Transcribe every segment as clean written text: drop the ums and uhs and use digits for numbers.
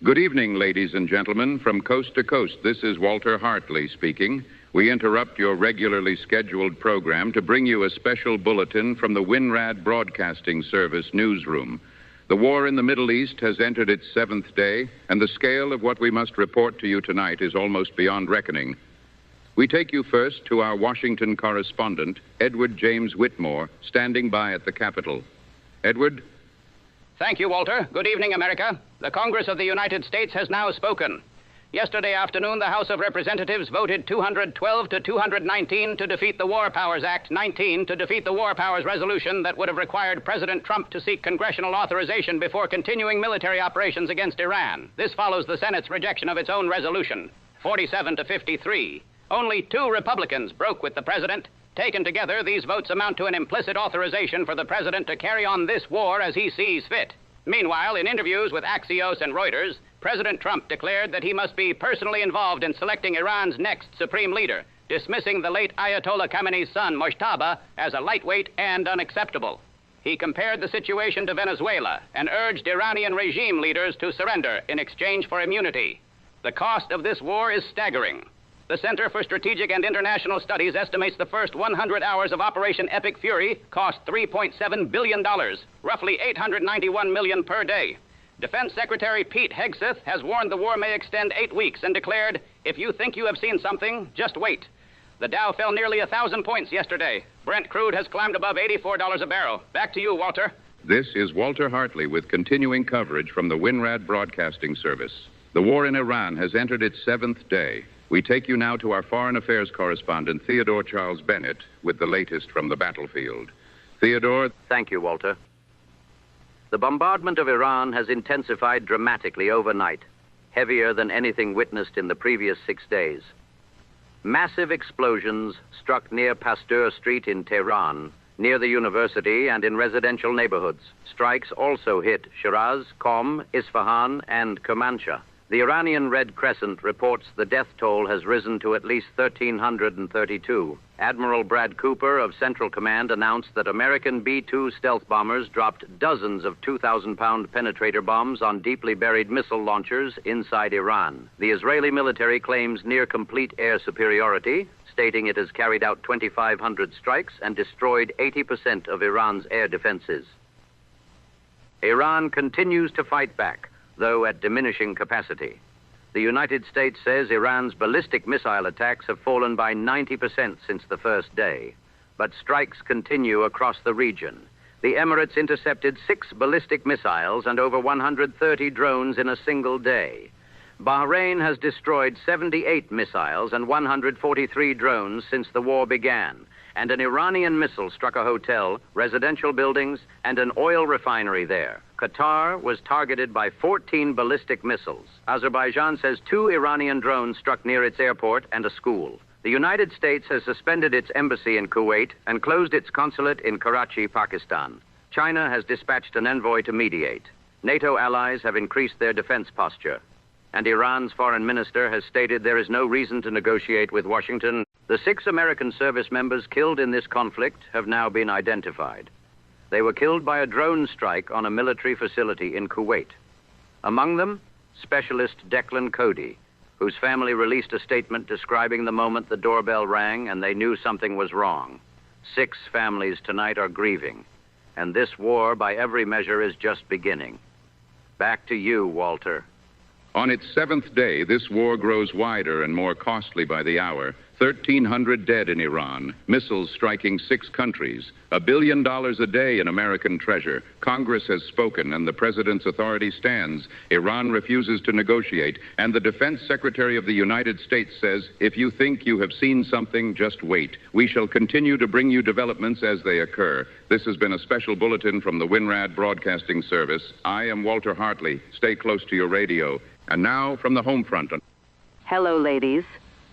Good evening, ladies and gentlemen. From coast to coast, this is Walter Hartley speaking. We interrupt your regularly scheduled program to bring you a special bulletin from the WINRAD Broadcasting Service newsroom. The war in the Middle East has entered its 7th day, and the scale of what we must report to you tonight is almost beyond reckoning. We take you first to our Washington correspondent, Edward James Whitmore, standing by at the Capitol. Edward? Thank you, Walter. Good evening, America. The Congress of the United States has now spoken. Yesterday afternoon, the House of Representatives voted 212 to 219 to defeat the War Powers Act 19 to defeat the War Powers resolution that would have required President Trump to seek congressional authorization before continuing military operations against Iran. This follows the Senate's rejection of its own resolution, 47 to 53. Only 2 Republicans broke with the president. Taken together, these votes amount to an implicit authorization for the president to carry on this war as he sees fit. Meanwhile, in interviews with Axios and Reuters, President Trump declared that he must be personally involved in selecting Iran's next supreme leader, dismissing the late Ayatollah Khamenei's son, Mojtaba, as a lightweight and unacceptable. He compared the situation to Venezuela and urged Iranian regime leaders to surrender in exchange for immunity. The cost of this war is staggering. The Center for Strategic and International Studies estimates the first 100 hours of Operation Epic Fury cost $3.7 billion, roughly $891 million per day. Defense Secretary Pete Hegseth has warned the war may extend 8 weeks and declared, if you think you have seen something, just wait. The Dow fell nearly 1,000 points yesterday. Brent crude has climbed above $84 a barrel. Back to you, Walter. This is Walter Hartley with continuing coverage from the WINRAD Broadcasting Service. The war in Iran has entered its 7th day. We take you now to our Foreign Affairs correspondent, Theodore Charles Bennett, with the latest from the battlefield. Theodore? Thank you, Walter. The bombardment of Iran has intensified dramatically overnight, heavier than anything witnessed in the previous 6 days. Massive explosions struck near Pasteur Street in Tehran, near the university and in residential neighborhoods. Strikes also hit Shiraz, Qom, Isfahan, and Kermanshah. The Iranian Red Crescent reports the death toll has risen to at least 1,332. Admiral Brad Cooper of Central Command announced that American B-2 stealth bombers dropped dozens of 2,000-pound penetrator bombs on deeply buried missile launchers inside Iran. The Israeli military claims near-complete air superiority, stating it has carried out 2,500 strikes and destroyed 80% of Iran's air defenses. Iran continues to fight back, though at diminishing capacity. The United States says Iran's ballistic missile attacks have fallen by 90% since the first day. But strikes continue across the region. The Emirates intercepted 6 ballistic missiles and over 130 drones in a single day. Bahrain has destroyed 78 missiles and 143 drones since the war began. And an Iranian missile struck a hotel, residential buildings, and an oil refinery there. Qatar was targeted by 14 ballistic missiles. Azerbaijan says 2 Iranian drones struck near its airport and a school. The United States has suspended its embassy in Kuwait and closed its consulate in Karachi, Pakistan. China has dispatched an envoy to mediate. NATO allies have increased their defense posture. And Iran's foreign minister has stated there is no reason to negotiate with Washington. The 6 American service members killed in this conflict have now been identified. They were killed by a drone strike on a military facility in Kuwait. Among them, Specialist Declan Coady, whose family released a statement describing the moment the doorbell rang and they knew something was wrong. 6 families tonight are grieving, and this war, by every measure, is just beginning. Back to you, Walter. On its 7th day, this war grows wider and more costly by the hour. 1,300 dead in Iran, missiles striking 6 countries, $1 billion a day in American treasure. Congress has spoken and the president's authority stands. Iran refuses to negotiate, and the Defense Secretary of the United States says, if you think you have seen something, just wait. We shall continue to bring you developments as they occur. This has been a special bulletin from the WINRAD Broadcasting Service. I am Walter Hartley. Stay close to your radio. And now from the Homefront. Hello, ladies.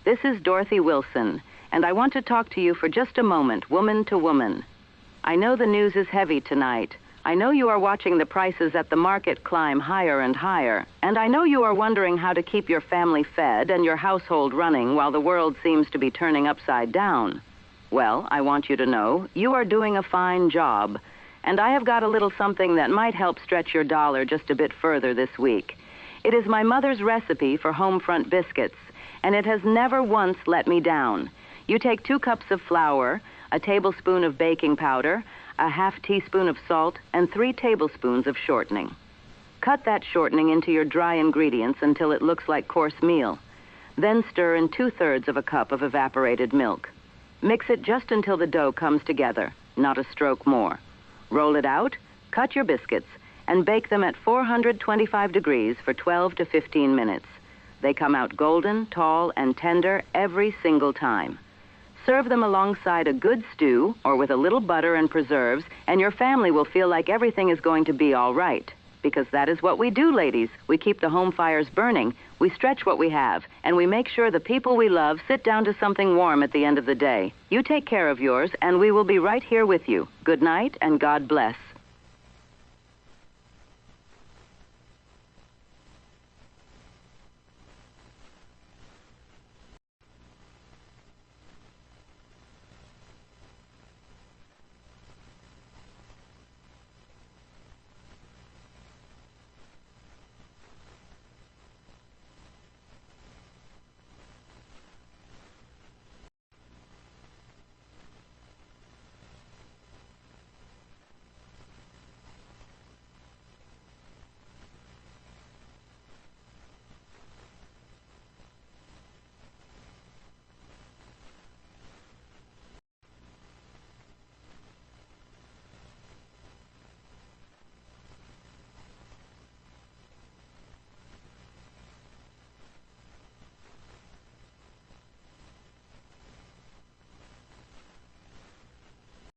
This is Dorothy Wilson, and I want to talk to you for just a moment, woman to woman. I know the news is heavy tonight. I know you are watching the prices at the market climb higher and higher, and I know you are wondering how to keep your family fed and your household running while the world seems to be turning upside down. Well, I want you to know you are doing a fine job, and I have got a little something that might help stretch your dollar just a bit further this week. It is my mother's recipe for Homefront biscuits, and it has never once let me down. You take 2 cups of flour, a tablespoon of baking powder, a half teaspoon of salt, and 3 tablespoons of shortening. Cut that shortening into your dry ingredients until it looks like coarse meal. Then stir in 2/3 of a cup of evaporated milk. Mix it just until the dough comes together, not a stroke more. Roll it out, cut your biscuits, and bake them at 425 degrees for 12 to 15 minutes. They come out golden, tall, and tender every single time. Serve them alongside a good stew or with a little butter and preserves, and your family will feel like everything is going to be all right. Because that is what we do, ladies. We keep the home fires burning, we stretch what we have, and we make sure the people we love sit down to something warm at the end of the day. You take care of yours, and we will be right here with you. Good night, and God bless.